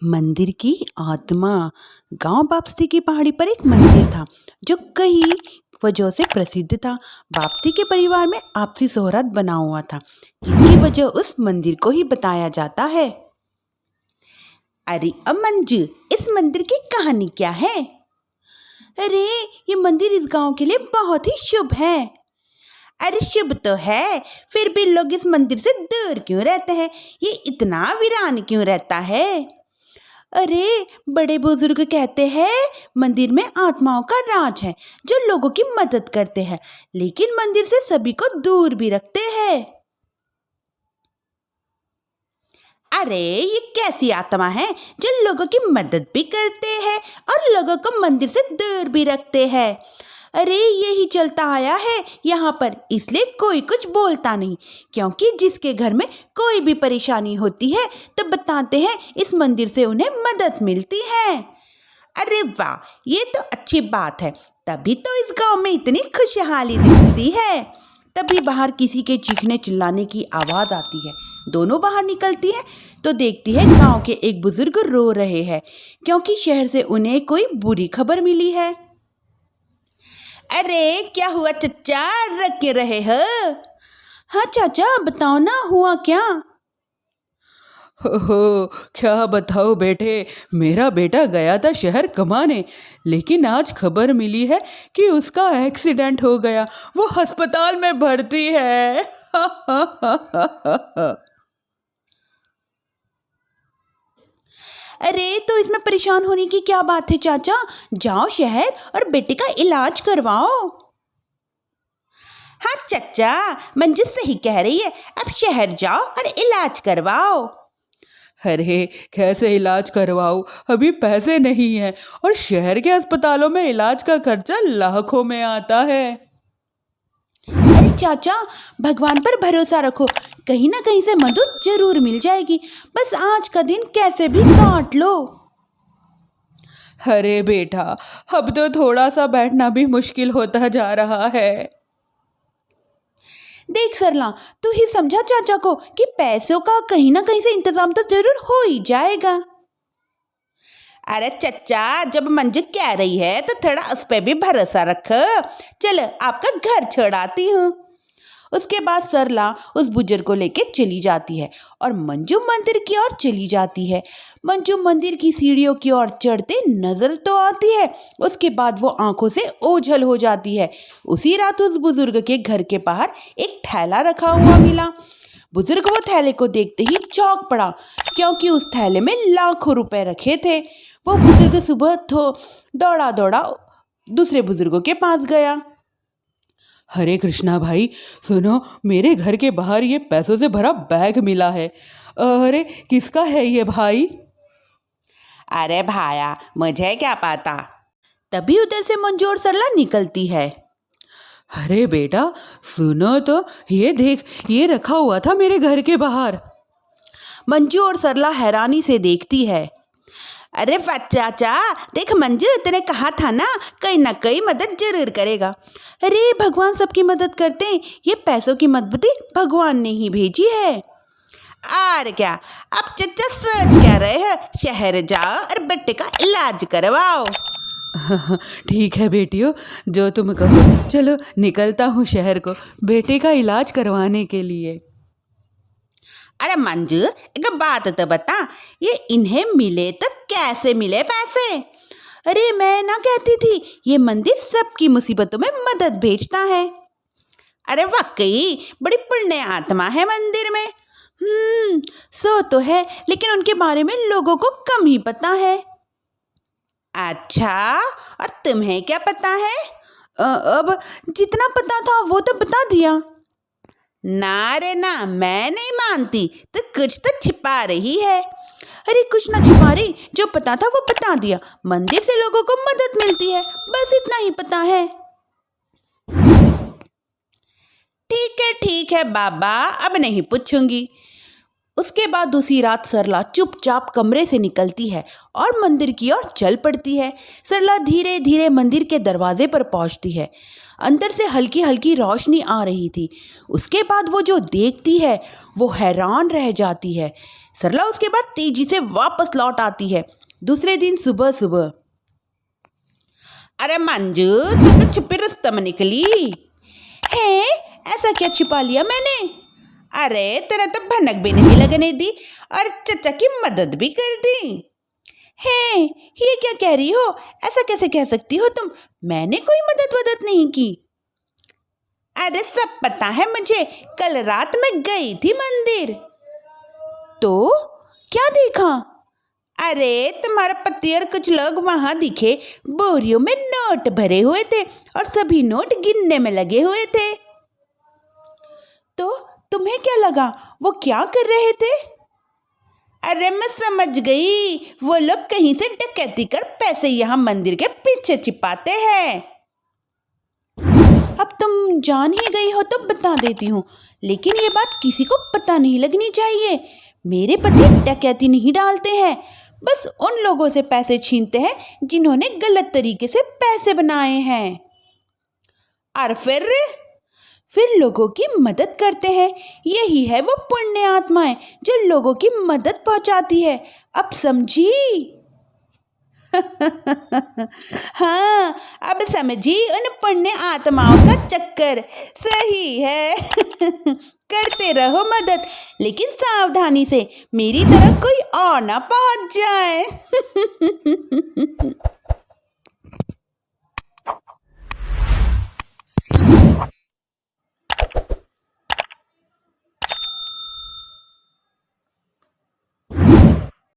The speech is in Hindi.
मंदिर की आत्मा। गांव वापसी की पहाड़ी पर एक मंदिर था जो कई वजहों से प्रसिद्ध था। वापसी के परिवार में आपसी सोहरत बना हुआ था, जिसकी वजह उस मंदिर को ही बताया जाता है। अरे अब मंजू, इस मंदिर की कहानी क्या है? अरे ये मंदिर इस गांव के लिए बहुत ही शुभ है। अरे शुभ तो है, फिर भी लोग इस मंदिर से दूर क्यों रहते हैं? ये इतना वीरान क्यों रहता है? अरे बड़े बुजुर्ग कहते हैं मंदिर में आत्माओं का राज है जो लोगों की मदद करते हैं, लेकिन मंदिर से सभी को दूर भी रखते हैं। अरे ये कैसी आत्मा है जो लोगों की मदद भी करते हैं और लोगों को मंदिर से दूर भी रखते हैं? अरे यही चलता आया है यहाँ पर, इसलिए कोई कुछ बोलता नहीं, क्योंकि जिसके घर में कोई भी परेशानी होती है तो बताते हैं इस मंदिर से उन्हें मदद मिलती है। अरे वाह, ये तो अच्छी बात है, तभी तो इस गांव में इतनी खुशहाली दिखती है। तभी बाहर किसी के चीखने चिल्लाने की आवाज़ आती है। दोनों बाहर निकलती है तो देखती है गांव के एक बुजुर्ग रो रहे हैं, क्योंकि शहर से उन्हें कोई बुरी खबर मिली है। अरे क्या हुआ चचा, रख के रहे हो? हाँ चाचा बताओ ना, हुआ क्या? हो क्या बताओ बेटे, मेरा बेटा गया था शहर कमाने, लेकिन आज खबर मिली है कि उसका एक्सीडेंट हो गया। वो अस्पताल में भर्ती है। अरे तो इसमें परेशान होने की क्या बात है चाचा, जाओ शहर और बेटे का इलाज करवाओ। हाँ चचा, मंजू सही कह रही है, अब शहर जाओ और इलाज करवाओ। अरे कैसे इलाज करवाऊँ, अभी पैसे नहीं हैं और शहर के अस्पतालों में इलाज का खर्चा लाखों में आता है। अरे चाचा, भगवान पर भरोसा रखो, कहीं ना कहीं से मदद जरूर मिल जाएगी, बस आज का दिन कैसे भी काट लो। अरे बेटा, अब तो थोड़ा सा बैठना भी मुश्किल होता जा रहा है। देख सरला, तू ही समझा चाचा को कि पैसों का कहीं ना कहीं से इंतजाम तो जरूर हो ही जाएगा। अरे चचा, जब मंजू कह रही है तो थोड़ा उस पर भी भरोसा रखो। चलो आपका घर छोड़ाती हूँ। उसके बाद सरला उस बुजुर्ग को लेके चली जाती है और मंजू मंदिर की ओर चली जाती है। मंजू मंदिर की सीढ़ियों की ओर चढ़ते नजर तो आती है, उसके बाद वो आंखों से ओझल हो जाती है। उसी रात उस बुजुर्ग के घर के बाहर एक थैला रखा हुआ मिला। बुजुर्ग वो थैले को देखते ही चौंक पड़ा, क्योंकि उस थैले में लाखों रुपए रखे थे। वो बुजुर्ग सुबह दौड़ा दौड़ा दूसरे बुजुर्गों के पास गया। हरे कृष्णा भाई, सुनो, मेरे घर के बाहर ये पैसों से भरा बैग मिला है। अरे किसका है ये भाई? अरे भाया, मुझे क्या पता। तभी उधर से मंजू और सरला निकलती है। अरे बेटा सुनो तो, ये देख, ये रखा हुआ था मेरे घर के बाहर। मंजू और सरला हैरानी से देखती है। अरे चाचा, देख मंजू, तूने कहा था ना कहीं ना कहीं मदद जरूर करेगा। अरे भगवान सबकी मदद करते हैं, ये पैसों की मदद भगवान ने ही भेजी है। और क्या, अब चचा सोच क्या रहे हैं, शहर जाओ और बेटे का इलाज करवाओ। ठीक है बेटियों, जो तुम कहो। चलो निकलता हूँ शहर को बेटे का इलाज करवाने के लिए। अरे मंजू, एक बात तो बता, ये इन्हें मिले तो कैसे मिले पैसे? अरे मैं ना कहती थी ये मंदिर सबकी मुसीबतों में मदद भेजता है। अरे वाकई बड़ी पुण्य आत्मा है मंदिर में। सो तो है, लेकिन उनके बारे में लोगों को कम ही पता है। अच्छा, और तुम्हें क्या पता है? अब जितना पता था वो तो बता दिया। ना रे ना, मैं नहीं मानती, तो कुछ तो छिपा रही है। अरे कुछ ना छिपा रही, जो पता था वो बता दिया। मंदिर से लोगों को मदद मिलती है, बस इतना ही पता है। ठीक है बाबा, अब नहीं पूछूंगी। उसके बाद उसी रात सरला चुपचाप कमरे से निकलती है और मंदिर की ओर चल पड़ती है। सरला धीरे धीरे मंदिर के दरवाजे पर पहुंचती है। अंदर से हल्की हल्की रोशनी आ रही थी। उसके बाद वो जो देखती है वो हैरान रह जाती है। सरला उसके बाद तेजी से वापस लौट आती है। दूसरे दिन सुबह सुबह, अरे मंजू, तू तो छुपे रास्ते में निकली है, ऐसा क्या छिपा लिया मैंने? अरे तेरा तो भनक भी नहीं लगने दी और चचा की मदद भी कर दी है। ये क्या कह रही हो? ऐसा कैसे कह सकती हो तुम? मैंने कोई मदद नहीं की। अरे सब पता है मुझे, कल रात में गई थी मंदिर। तो क्या देखा? अरे तुम्हारा पति और कुछ लोग वहां दिखे, बोरियों में नोट भरे हुए थे और सभी नोट गिनने में लगे हुए थे। तो तुम्हें क्या लगा वो क्या कर रहे थे? अरे मैं समझ गई, वो लोग कहीं से डकैती कर पैसे यहाँ मंदिर के पीछे छिपाते हैं। अब तुम जान ही गई हो तो बता देती हूँ, लेकिन ये बात किसी को पता नहीं लगनी चाहिए। मेरे पति डकैती नहीं डालते हैं, बस उन लोगों से पैसे छीनते हैं जिन्होंने गलत तरीके से पैसे बनाए हैं। और फिर लोगों की मदद करते हैं। यही है वो पुण्य आत्माएं जो लोगों की मदद पहुंचाती है। अब समझी? हाँ, अब समझी उन पुण्य आत्माओं का चक्कर। सही है। करते रहो मदद, लेकिन सावधानी से, मेरी तरह कोई और ना पहुंच जाए।